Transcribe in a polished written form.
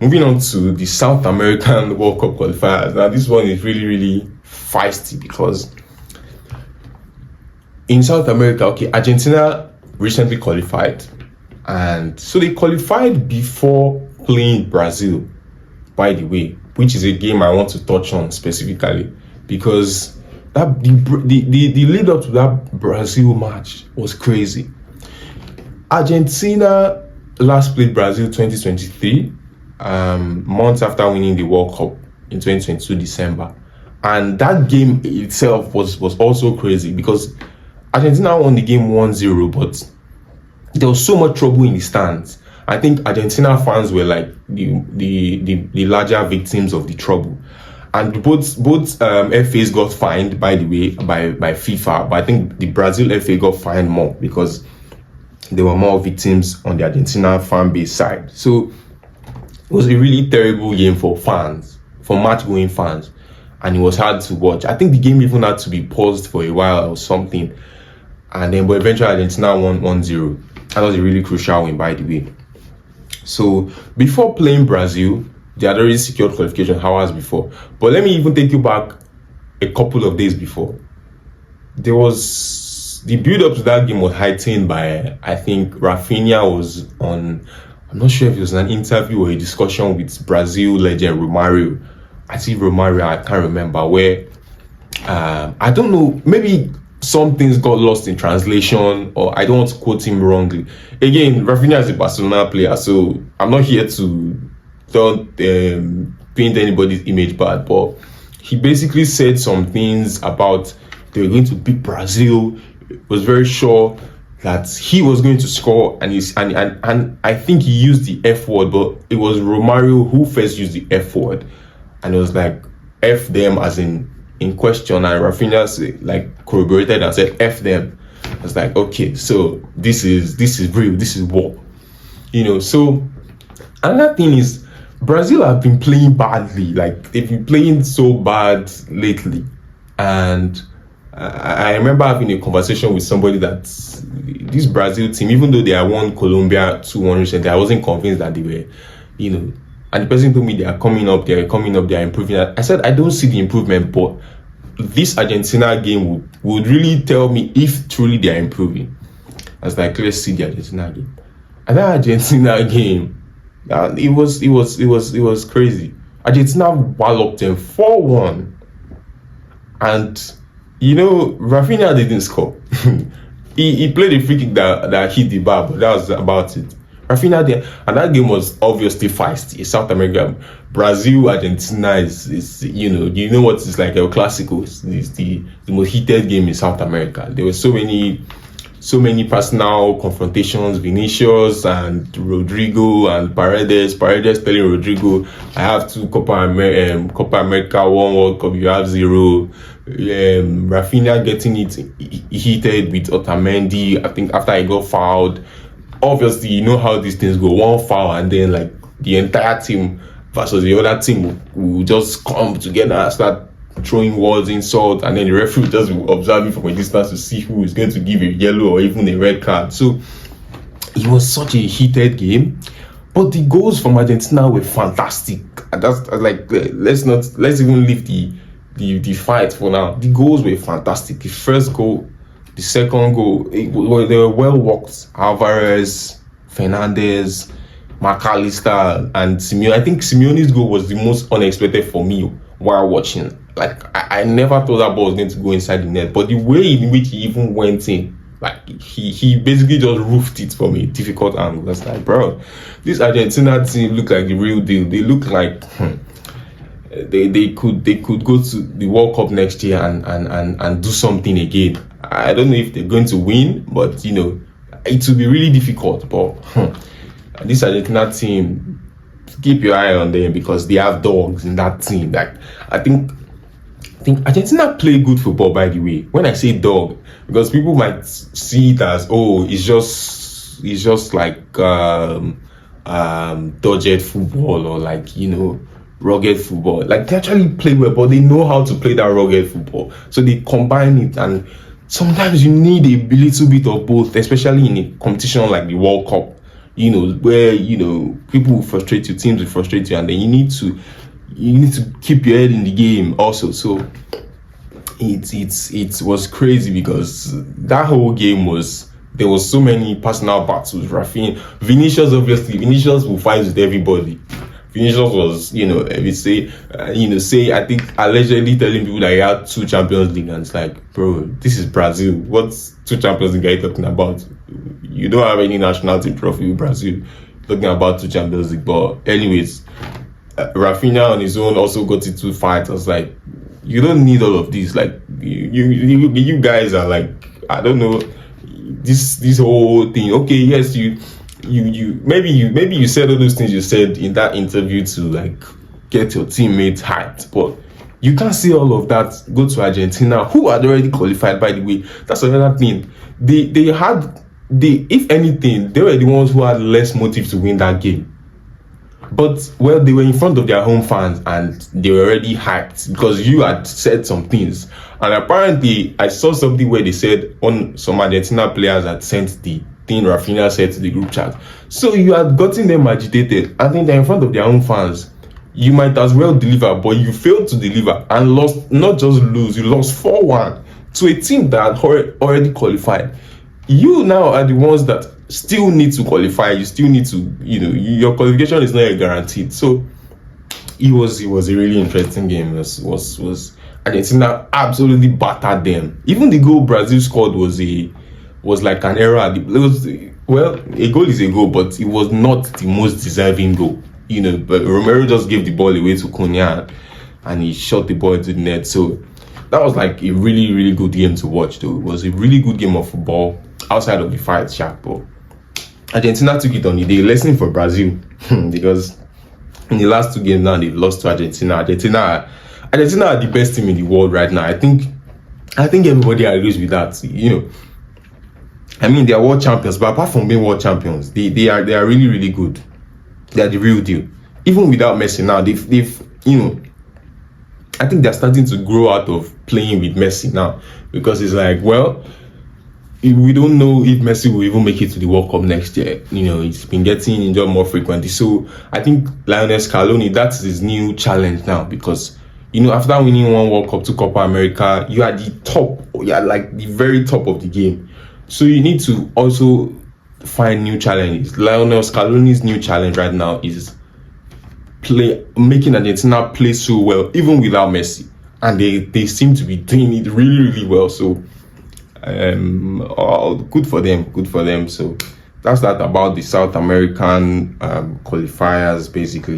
Moving on to the South American World Cup qualifiers. Now, this one is really, really feisty because in South America, okay, Argentina recently qualified. And so they qualified before playing Brazil, by the way, which is a game I want to touch on specifically because that the lead up to that Brazil match was crazy. Argentina last played Brazil 2023, months after winning the World Cup in 2022 December. And that game itself was also crazy because Argentina won the game 1-0, but there was so much trouble in the stands. I think Argentina fans were like the larger victims of the trouble. And both FAs got fined, by the way, by FIFA. But I think the Brazil FA got fined more because there were more victims on the Argentina fan base side. So it was a really terrible game for fans, for match-going fans. And it was hard to watch. I think the game even had to be paused for a while or something. And then, but eventually Argentina won 1-0. That was a really crucial win, by the way. So before playing Brazil, they had already secured qualification hours before. But let me even take you back a couple of days before. There was the build-up to that game was heightened by, I think, Rafinha was on, I'm not sure if it was an interview or a discussion with Brazil legend Romario. I see Romario, I can't remember, where, I don't know, maybe some things got lost in translation, or I don't want to quote him wrongly. Again, Rafinha is a Barcelona player, so I'm not here to paint anybody's image bad, but he basically said some things about they were going to beat Brazil. Was very sure that he was going to score, and I think he used the F word, but it was Romario who first used the F word, and it was like F them as in question, and Rafinha like corroborated and said F them. I was like, okay, so this is real, this is war, So another thing is Brazil have been playing badly, like they've been playing so bad lately, and I remember having a conversation with somebody that this Brazil team, even though they had won Colombia 2-1 recently, I wasn't convinced that they were, and the person told me they are coming up, they are improving. I said, I don't see the improvement, but this Argentina game would really tell me if truly they are improving. I was like, let's see the Argentina game. And that Argentina game, it was crazy. Argentina walloped them 4-1. And, Rafinha didn't score. he played a free kick that hit the bar, but that was about it. Rafinha there, and that game was obviously feisty. South America, Brazil, Argentina is you know what it's like. El Clasico is the most heated game in South America. There were so many personal confrontations. Vinicius and Rodrigo and Paredes telling Rodrigo, I have 2 Copa America, 1 World Cup, you have 0. Rafinha getting it heated with Otamendi, I think after he got fouled. Obviously, you know how these things go. 1 foul and then like the entire team versus the other team will just come together and start throwing words, insult, and then the referee will just be observing from a distance to see who is going to give a yellow or even a red card. So it was such a heated game, but the goals from Argentina were fantastic. And that's like, let's even leave the fight for now. The goals were fantastic. The first goal, the second goal, they were well worked. Alvarez, Fernandez, McAllister, and Simeone. I think Simeone's goal was the most unexpected for me while watching. Like, I never thought that ball was going to go inside the net, but the way in which he even went in, like he basically just roofed it from a difficult angle. That's like, bro, this Argentina team look like the real deal. They look like they could go to the World Cup next year and do something again. I don't know if they're going to win, but it will be really difficult. But this Argentina team, keep your eye on them because they have dogs in that team. Like, I think Argentina play good football, by the way. When I say dog, because people might see it as, it's just like dodged football or like, rugged football. Like, they actually play well, but they know how to play that rugged football. So they combine it, and sometimes you need a little bit of both, especially in a competition like the World Cup. where people will frustrate you, teams will frustrate you, and then you need to keep your head in the game also. So it was crazy because that whole game there was so many personal battles. Vinicius will fight with everybody. Vinicius was, I think allegedly telling people that he had 2 Champions League, and it's like, bro, this is Brazil. What's 2 Champions League are you talking about? You don't have any national team trophy with Brazil. Talking about 2 Champions League, but anyways, Rafinha on his own also got into fights. I was like, you don't need all of these. Like, you guys are like, I don't know, this whole thing. Okay, yes, maybe you said all those things you said in that interview to like get your teammates hyped, but you can't see all of that. Go to Argentina, who had already qualified, by the way. That's another thing. If anything, they were the ones who had less motive to win that game. But, well, they were in front of their home fans and they were already hyped because you had said some things. And apparently, I saw something where they said some Argentina players had sent the thing Rafinha said to the group chat. So you had gotten them agitated. I think they're in front of their own fans. You might as well deliver, but you failed to deliver and lost, not just lose, you lost 4-1 to a team that had already qualified. You now are the ones that still need to qualify. You still need to, your qualification is not a guaranteed. So it was a really interesting game. Was Argentina absolutely battered them. Even the goal Brazil scored was like an error. A goal is a goal, but it was not the most deserving goal. But Romero just gave the ball away to Cunha and he shot the ball into the net. So that was like a really, really good game to watch, though. It was a really good game of football outside of the fight, but Argentina took it on the day. Lesson for Brazil because in the last 2 games now they've lost to Argentina. Argentina are the best team in the world right now. I think everybody agrees with that. I mean, they are world champions, but apart from being world champions, they are really, really good. They are the real deal. Even without Messi now, they've I think they're starting to grow out of playing with Messi now, because it's like, well, we don't know if Messi will even make it to the World Cup next year. He's been getting injured more frequently. So I think Lionel Scaloni, that's his new challenge now, because after winning 1 World Cup, 2 Copa America, you are the top, you are like the very top of the game. So you need to also find new challenges. Lionel Scaloni's new challenge right now is making Argentina play so well, even without Messi. And they seem to be doing it really, really well. So good for them. So that's that about the South American qualifiers, basically.